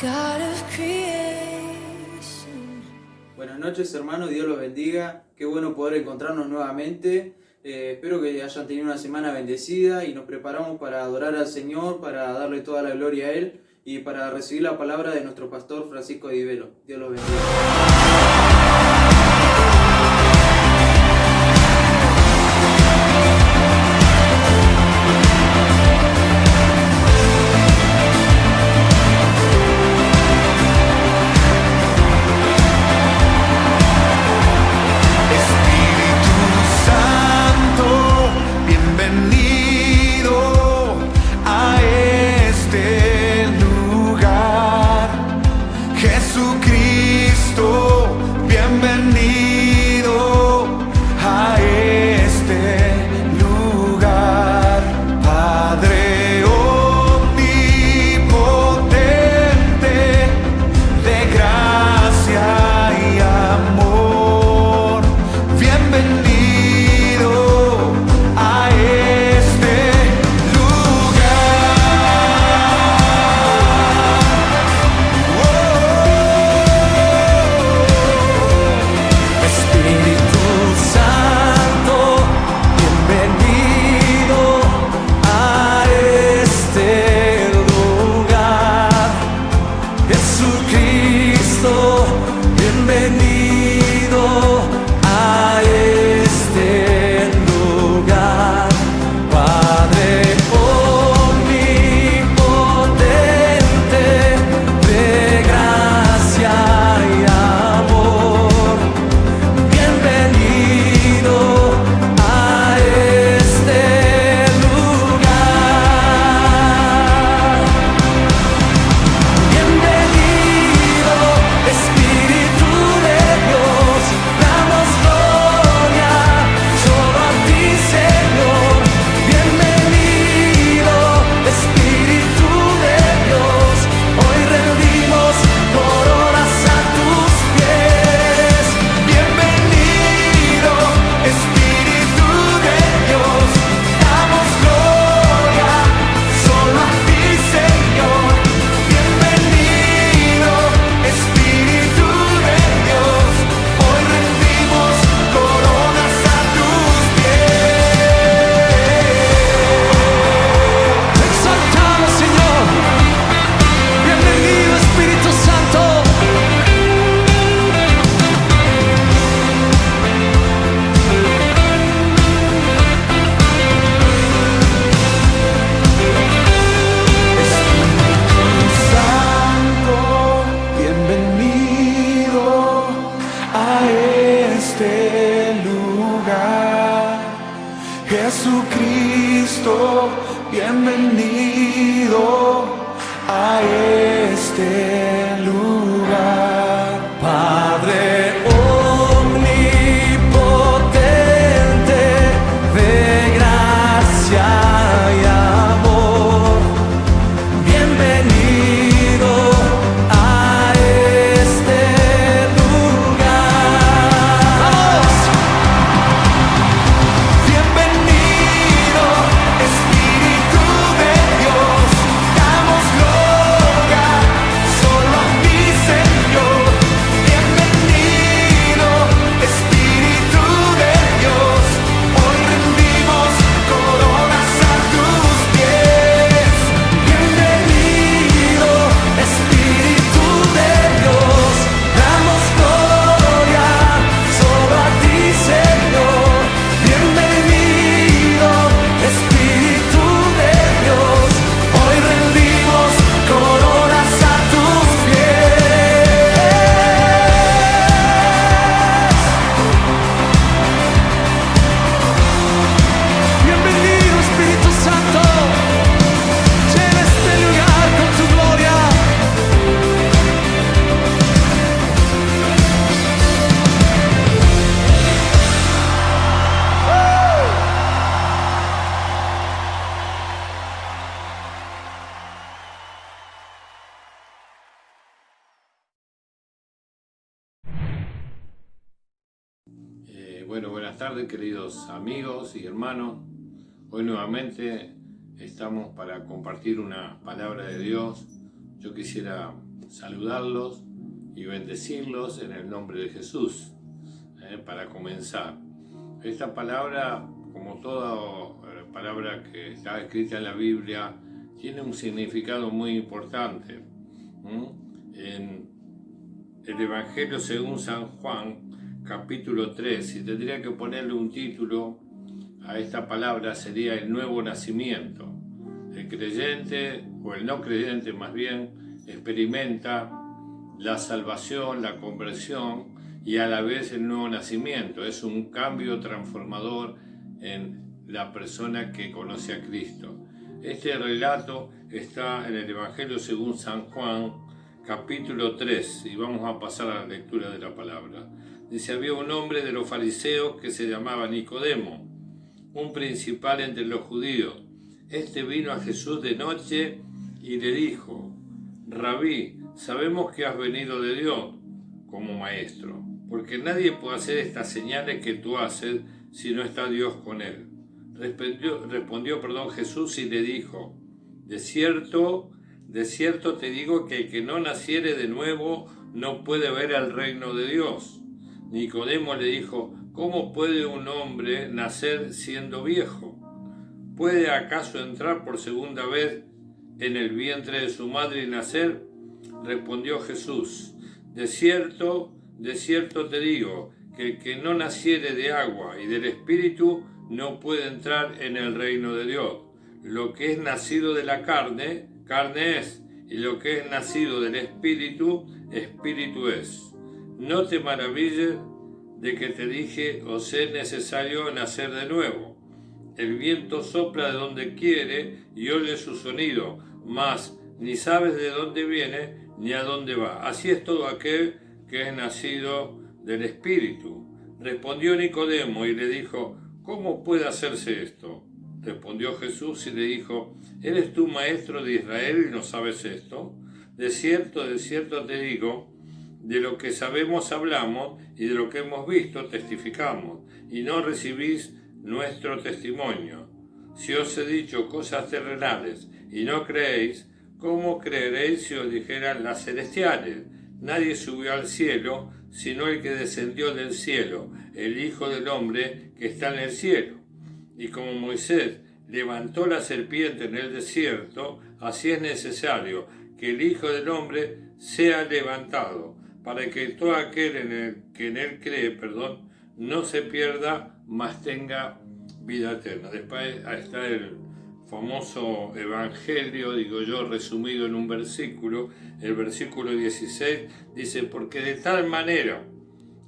God of creation. Buenas noches, hermanos, Dios los bendiga. Qué bueno poder encontrarnos nuevamente. Espero que hayan tenido una semana bendecida y nos preparamos para adorar al Señor, para darle toda la gloria a Él y para recibir la palabra de nuestro pastor Francisco Divelo. Dios los bendiga. Jesucristo, bienvenido a este lugar. Padre omnipotente, de gracia y amor, bienvenido a este lugar. ¡Vamos! Bienvenido, Espíritu de Dios, damos gloria solo a ti, Señor. Bienvenido, Espíritu de Dios, hoy rendimos coronas a tus pies. Bienvenido, Espíritu de Dios, damos gloria solo a ti, Señor. Bienvenido, Espíritu de Dios, hoy rendimos coronas a tus pies. Bienvenido, Espíritu Santo, llena este lugar con tu gloria. Bueno, buenas tardes, queridos amigos y hermanos. Hoy nuevamente estamos para compartir una palabra de Dios. Yo quisiera saludarlos y bendecirlos en el nombre de Jesús. Para comenzar, esta palabra, como toda palabra que está escrita en la Biblia, tiene un significado muy importante. En el Evangelio según San Juan, capítulo 3, si tendría que ponerle un título a esta palabra, sería el nuevo nacimiento. El creyente, o el no creyente más bien, experimenta la salvación, la conversión y a la vez el nuevo nacimiento. Es un cambio transformador en la persona que conoce a Cristo. Este relato está en el Evangelio según San Juan, capítulo 3, y vamos a pasar a la lectura de la palabra. Dice: había un hombre de los fariseos que se llamaba Nicodemo, un principal entre los judíos. Este vino a Jesús de noche y le dijo: Rabí, sabemos que has venido de Dios como maestro, porque nadie puede hacer estas señales que tú haces si no está Dios con él. Respondió Jesús y le dijo: de cierto te digo que el que no naciere de nuevo no puede ver el reino de Dios. Nicodemo le dijo: ¿cómo puede un hombre nacer siendo viejo? ¿Puede acaso entrar por segunda vez en el vientre de su madre y nacer? Respondió Jesús: de cierto te digo que el que no naciere de agua y del Espíritu no puede entrar en el reino de Dios. Lo que es nacido de la carne, carne es, y lo que es nacido del Espíritu, Espíritu es. No te maravilles de que te dije: os es necesario nacer de nuevo. El viento sopla de donde quiere y oye su sonido, mas ni sabes de dónde viene ni a dónde va. Así es todo aquel que es nacido del Espíritu. Respondió Nicodemo y le dijo: ¿cómo puede hacerse esto? Respondió Jesús y le dijo: ¿eres tú maestro de Israel y no sabes esto? De cierto te digo, de lo que sabemos hablamos y de lo que hemos visto testificamos, y no recibís nuestro testimonio. Si os he dicho cosas terrenales y no creéis, ¿cómo creeréis si os dijeran las celestiales? Nadie subió al cielo, sino el que descendió del cielo, el Hijo del Hombre que está en el cielo. Y como Moisés levantó la serpiente en el desierto, así es necesario que el Hijo del Hombre sea levantado, para que todo aquel que en él cree, no se pierda, mas tenga vida eterna. Después está el famoso evangelio, resumido en un versículo. El versículo 16 dice: porque de tal manera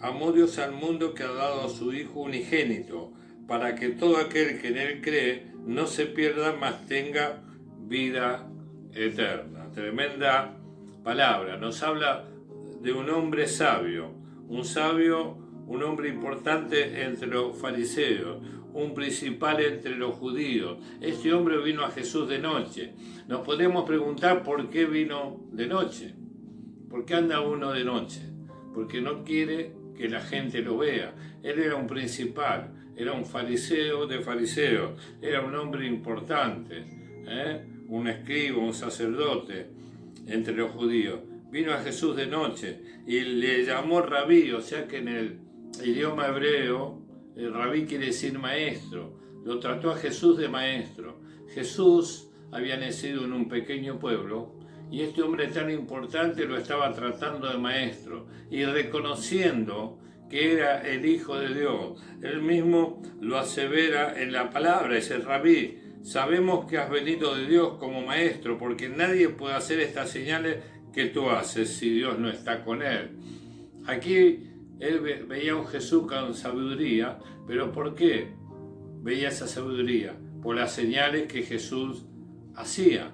amó Dios al mundo que ha dado a su Hijo unigénito, para que todo aquel que en él cree no se pierda, mas tenga vida eterna. Tremenda palabra. Nos habla de un hombre sabio, un hombre importante entre los fariseos, un principal entre los judíos. Este hombre vino a Jesús de noche. Nos podemos preguntar por qué vino de noche. ¿Por qué anda uno de noche? Porque no quiere que la gente lo vea. Él era un principal, era un fariseo de fariseos, era un hombre importante, un escriba, un sacerdote entre los judíos. Vino a Jesús de noche y le llamó rabí, o sea que en el idioma hebreo, el rabí quiere decir maestro. Lo trató a Jesús de maestro. Jesús había nacido en un pequeño pueblo y este hombre tan importante lo estaba tratando de maestro y reconociendo que era el Hijo de Dios. Él mismo lo asevera en la palabra, dice: rabí, sabemos que has venido de Dios como maestro, porque nadie puede hacer estas señales que tú haces si Dios no está con él. Aquí él veía a un Jesús con sabiduría, pero ¿por qué veía esa sabiduría? Por las señales que Jesús hacía.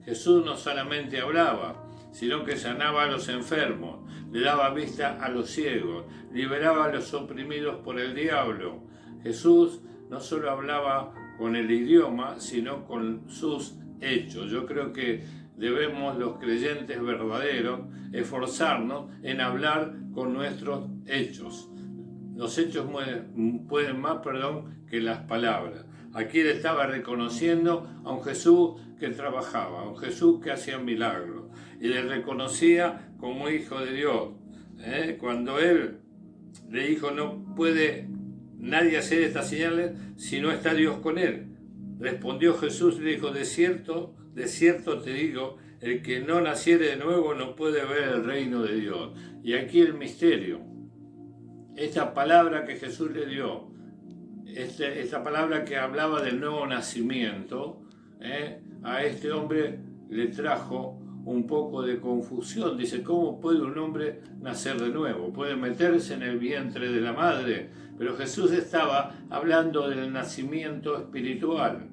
Jesús no solamente hablaba, sino que sanaba a los enfermos, le daba vista a los ciegos, liberaba a los oprimidos por el diablo. Jesús no solo hablaba con el idioma, sino con sus hechos. Yo creo que debemos, los creyentes verdaderos, esforzarnos en hablar con nuestros hechos. Los hechos pueden más, que las palabras. Aquí él estaba reconociendo a un Jesús que trabajaba, a un Jesús que hacía milagros. y le reconocía como hijo de Dios. Cuando él le dijo, no puede nadie hacer estas señales si no está Dios con él. Respondió Jesús y le dijo, de cierto te digo, el que no naciere de nuevo no puede ver el reino de Dios. Y aquí el misterio, esta palabra que Jesús le dio, esta palabra que hablaba del nuevo nacimiento, a este hombre le trajo un poco de confusión. Dice, ¿cómo puede un hombre nacer de nuevo? Puede meterse en el vientre de la madre, pero Jesús estaba hablando del nacimiento espiritual.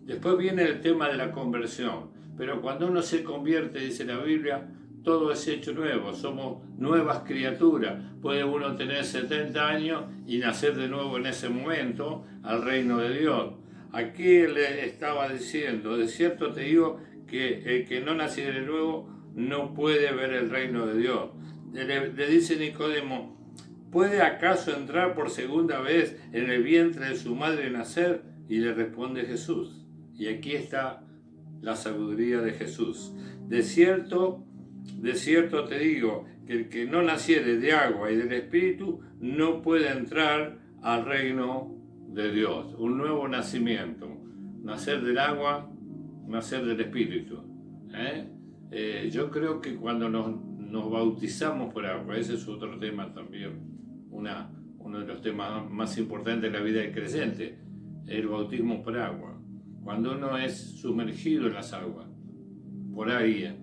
Después viene el tema de la conversión, pero cuando uno se convierte, dice la Biblia, todo es hecho nuevo, somos nuevas criaturas. Puede uno tener 70 años y nacer de nuevo en ese momento al reino de Dios. Aquí le estaba diciendo, de cierto te digo que el que no naciere de nuevo no puede ver el reino de Dios. Le dice Nicodemo, ¿puede acaso entrar por segunda vez en el vientre de su madre y nacer? Y le responde Jesús. Y aquí está la sabiduría de Jesús. De cierto te digo que el que no naciere de agua y del Espíritu no puede entrar al reino de Dios. Un nuevo nacimiento. Nacer del agua, nacer del Espíritu. Yo creo que cuando nos bautizamos por agua, ese es otro tema también, uno de los temas más importantes de la vida del creyente, el bautismo por agua. Cuando uno es sumergido en las aguas, por ahí,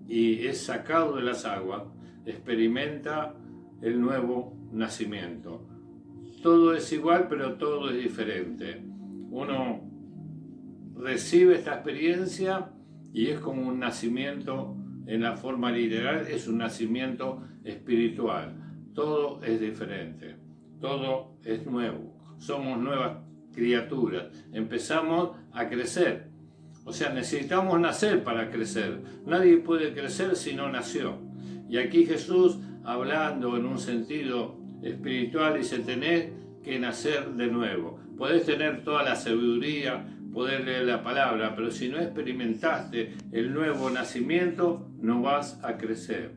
y es sacado de las aguas, experimenta el nuevo nacimiento. Todo es igual, pero todo es diferente. Uno recibe esta experiencia y es como un nacimiento en la forma literal, es un nacimiento espiritual. Todo es diferente, todo es nuevo. Somos nuevas criaturas, empezamos a crecer. O sea, necesitamos nacer para crecer. Nadie puede crecer si no nació. Y aquí Jesús, hablando en un sentido espiritual, dice, tenés que nacer de nuevo. Podés tener toda la sabiduría, poder leer la palabra, pero si no experimentaste el nuevo nacimiento, no vas a crecer.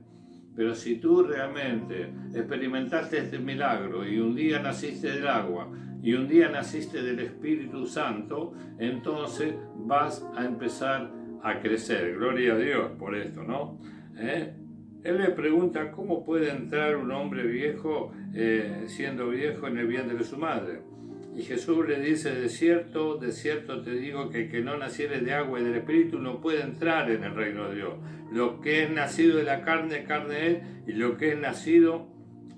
Pero si tú realmente experimentaste este milagro y un día naciste del agua y un día naciste del Espíritu Santo, entonces vas a empezar a crecer. Gloria a Dios por esto, ¿no? Él le pregunta, ¿cómo puede entrar un hombre viejo, siendo viejo, en el vientre de su madre? Y Jesús le dice, de cierto te digo que el que no naciere de agua y del Espíritu no puede entrar en el reino de Dios. Lo que es nacido de la carne, carne es, y lo que es nacido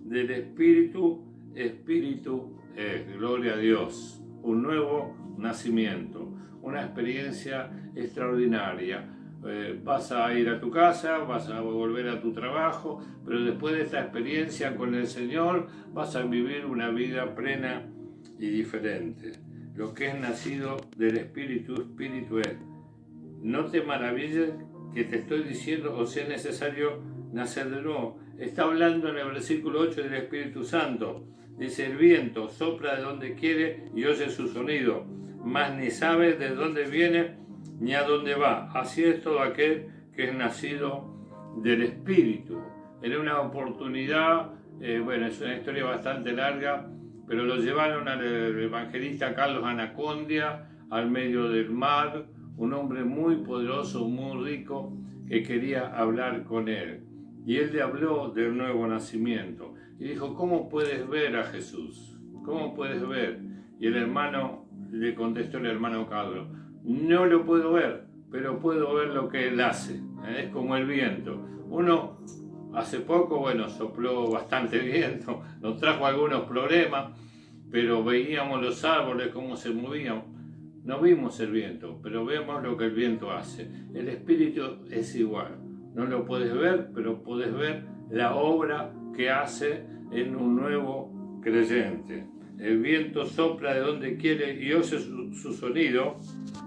del Espíritu, Espíritu es. Gloria a Dios. Un nuevo nacimiento, una experiencia extraordinaria. Vas a ir a tu casa, vas a volver a tu trabajo, pero después de esta experiencia con el Señor vas a vivir una vida plena y diferente. Lo que es nacido del Espíritu, Espíritu es. No te maravilles que te estoy diciendo, o sea, es necesario nacer de nuevo. Está hablando en el versículo 8 del Espíritu Santo. Dice, el viento sopla de donde quiere y oye su sonido, mas ni sabe de dónde viene ni a dónde va. Así es todo aquel que es nacido del Espíritu. Era una oportunidad, bueno, es una historia bastante larga, pero lo llevaron al evangelista Carlos Anacondia al medio del mar, un hombre muy poderoso, muy rico, que quería hablar con él. Y él le habló del nuevo nacimiento. Y dijo, ¿cómo puedes ver a Jesús? ¿Cómo puedes ver? Y el hermano le contestó, el hermano Carlos, no lo puedo ver, pero puedo ver lo que él hace. Es como el viento. Uno, hace poco, bueno, sopló bastante viento, nos trajo algunos problemas, pero veíamos los árboles, cómo se movían. No vimos el viento, pero vemos lo que el viento hace. El Espíritu es igual. No lo puedes ver, pero puedes ver la obra que hace en un nuevo creyente. El viento sopla de donde quiere y oye su sonido,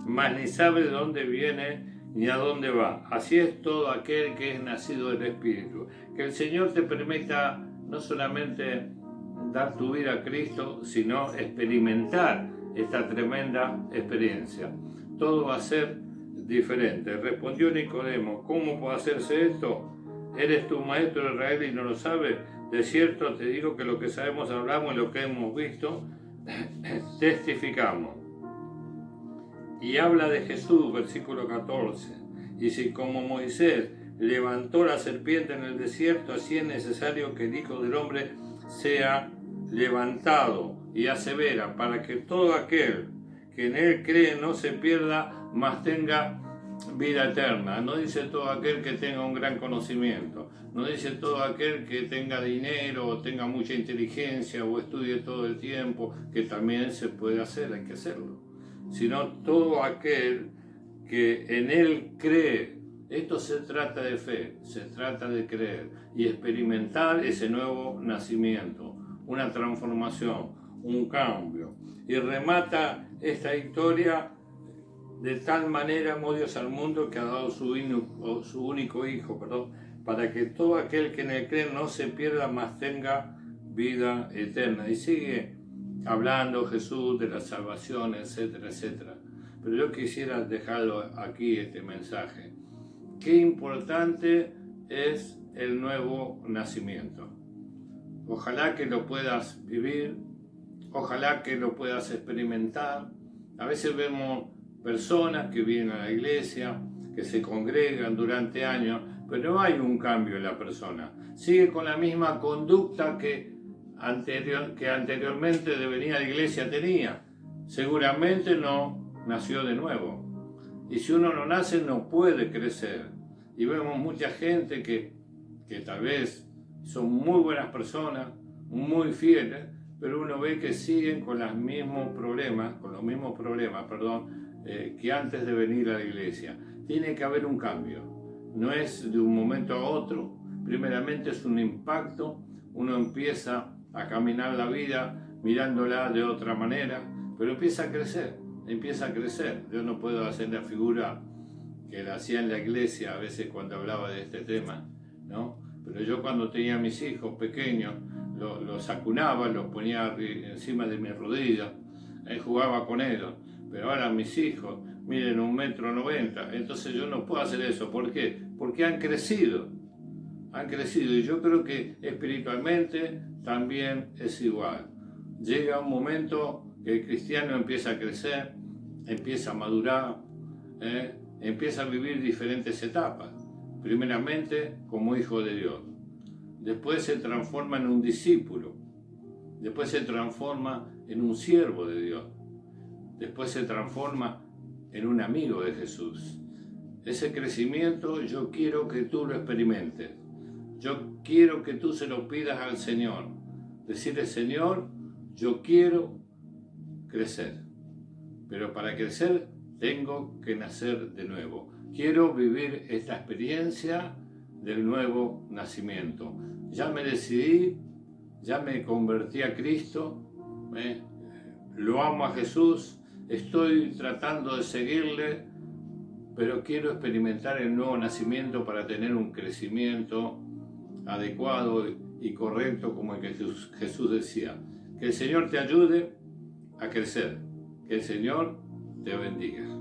mas ni sabe de dónde viene ni a dónde va. Así es todo aquel que es nacido del Espíritu. Que el Señor te permita no solamente dar tu vida a Cristo, sino experimentar esta tremenda experiencia. Todo va a ser diferente. Respondió Nicodemo: ¿cómo puede hacerse esto? ¿Eres tu maestro de Israel y no lo sabes? De cierto te digo que lo que sabemos hablamos y lo que hemos visto testificamos. Y habla de Jesús, versículo 14. Y si como Moisés levantó la serpiente en el desierto, así es necesario que el Hijo del Hombre sea levantado. Y asevera, para que todo aquel que en él cree no se pierda, mas tenga vida eterna. No dice todo aquel que tenga un gran conocimiento, no dice todo aquel que tenga dinero o tenga mucha inteligencia o estudie todo el tiempo, que también se puede hacer, hay que hacerlo, sino todo aquel que en él cree. Esto se trata de fe, se trata de creer y experimentar ese nuevo nacimiento, una transformación, un cambio. Y remata esta historia: de tal manera amó Dios al mundo que ha dado su único Hijo, para que todo aquel que en él cree no se pierda, mas tenga vida eterna. Y sigue hablando Jesús de la salvación, etcétera, etcétera. Pero yo quisiera dejarlo aquí, este mensaje. Qué importante es el nuevo nacimiento. Ojalá que lo puedas vivir, ojalá que lo puedas experimentar. A veces vemos personas que vienen a la iglesia, que se congregan durante años, pero no hay un cambio en la persona. Sigue con la misma conducta que anteriormente de venir a la iglesia tenía. Seguramente no nació de nuevo. Y si uno no nace, no puede crecer. Y vemos mucha gente que tal vez son muy buenas personas, muy fieles, pero uno ve que siguen con los mismos problemas, que antes de venir a la iglesia. Tiene que haber un cambio. No es de un momento a otro. Primeramente es un impacto. Uno empieza a caminar la vida mirándola de otra manera, pero empieza a crecer. Yo no puedo hacer la figura que la hacía en la iglesia a veces cuando hablaba de este tema, ¿no? Pero yo cuando tenía mis hijos pequeños, los acunaba, los ponía encima de mis rodillas, jugaba con ellos. Pero ahora mis hijos miden 1,90 m, entonces yo no puedo hacer eso. ¿Por qué? Porque han crecido. Y yo creo que espiritualmente también es igual. Llega un momento que el cristiano empieza a crecer, empieza a madurar, empieza a vivir diferentes etapas. Primeramente como hijo de Dios. Después se transforma en un discípulo. Después se transforma en un siervo de Dios. Después se transforma en un amigo de Jesús. Ese crecimiento yo quiero que tú lo experimentes. Yo quiero que tú se lo pidas al Señor. Decirle: Señor, yo quiero crecer. Pero para crecer tengo que nacer de nuevo. Quiero vivir esta experiencia del nuevo nacimiento. Ya me decidí, ya me convertí a Cristo, lo amo a Jesús, estoy tratando de seguirle, pero quiero experimentar el nuevo nacimiento para tener un crecimiento adecuado y correcto como el que Jesús decía. Que el Señor te ayude a crecer, que el Señor te bendiga.